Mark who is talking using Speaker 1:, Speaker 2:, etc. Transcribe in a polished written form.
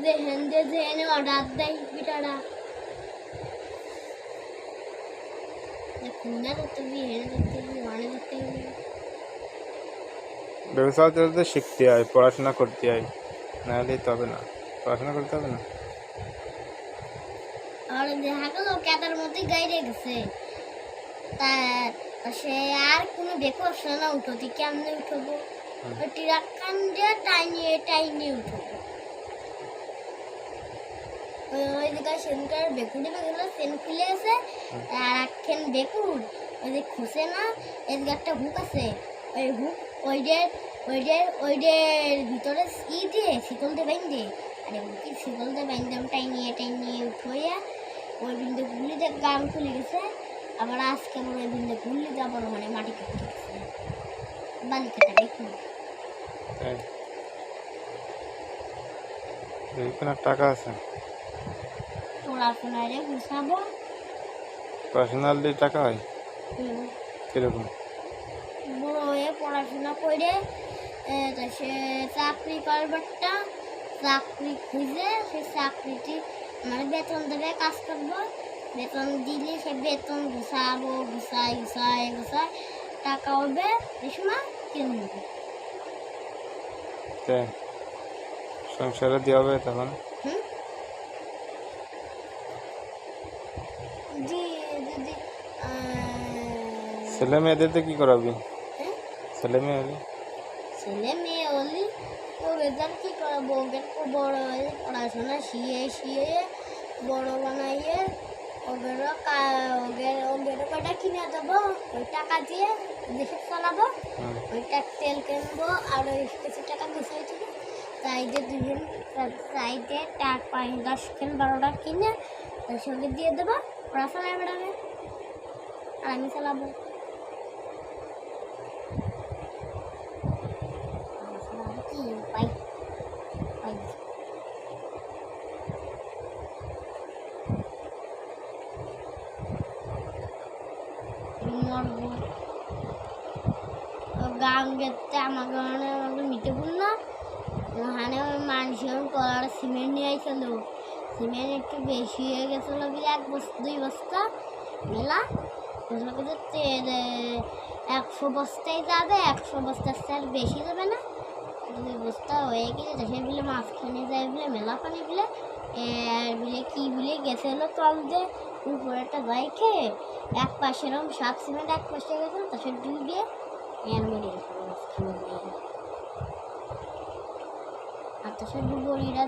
Speaker 1: যে হেন্দে যে এনে অর্ডার দেয় পিঠাটা খুলনা ধরতে গিয়ে হেনে ধরতে গিয়ে মানে ধরতে গিয়ে
Speaker 2: ব্যবসা তো শিখতে হয়, পড়াশোনা করতে হয়, নাহলে তো হবে না। পড়াশোনা করতে হবে না।
Speaker 1: আর দেখা গেল কেদার মধ্যে গাইরে গেছে তা সে আর কোনো বেকো আসে না উঠোতে কেমনে উঠবো ওই টিরাক্কান দিয়ে টাইনিয়ে উঠবো ওই জায়গায় সেনকার বেকুড়ি বেগুলো সেন খুলে আছে আর একখান বেকুর ওই যে খুঁজে না এদিকে একটা হুক আছে ওই হুক ওইদের ভিতরে দিয়ে শিকল দিয়ে বাইন্দে আরে হুকি শিকল দিয়ে বাইন্দে টাইনিয়ে উঠোইয়া ওই বিন্দু গুলিতে গান খুলে গেছে আবার আজকে আমার ওই বিন্দু গুলিতে আবার মানে মাটি কেটে গেছে বালি কাটা দেখুন
Speaker 2: এখানে টাকা আছে,
Speaker 1: পড়াশোনায় রে গুছাবো
Speaker 2: পড়াশোনার দিয়ে টাকা হয় কিরকম?
Speaker 1: বড় হয়ে পড়াশোনা করে তা সে চাকরি করবারটা চাকরি খুঁজে সে চাকরিটি মানে বেতন দেবে কাজ করবো বেতন দিলে সে বেতন গুছাই টাকা হবে এই সময় কিনবে
Speaker 2: সংসারে দিয়ে হবে তখন।
Speaker 1: জি দিদি
Speaker 2: ছেলে মেয়েদের কি করাবি? ছেলে মেয়ে
Speaker 1: হলি তো রেজাল্ট কি করাবো ওদের বড় হয়ে পড়াশোনা শিয়ে বড় বানাইয়ে ওদেরও কটা কিনে দেবো ওই টাকা দিয়ে দেশে চালাবো ওইটা তেল কিনবো আর ওই কিছু টাকা গুছিয়ে দেবো তাই যে দুজন চাইতে 5-10-12টা কিনে তার সঙ্গে দিয়ে দেবো ওরা চালায় বেড়াবে আর আমি চালাবো কি পাই মরবো গান গেতে আমাকে মিটে বললো ওখানে মানুষ কলার সিমেন্ট নিয়ে আইছিল সিমেন্ট একটু বেশি হয়ে গেছিলো বলে 1-2 বস্তা মেলা 100 বস্তাই যাবে 100 বস্তার চাল বেশি যাবে না 2 বস্তা হয়ে গেছে দেশে বলে মাঝখানে যায় বলে মেলা পানি বলে কি বলে গেছিলো তল দিয়ে উপরে একটা যাই খেয়ে এক পাশে এরকম 7 সিমেন্ট এক পাশে গেছিল তার সাথে ডুবে আর তার সাথে ডুবরিরা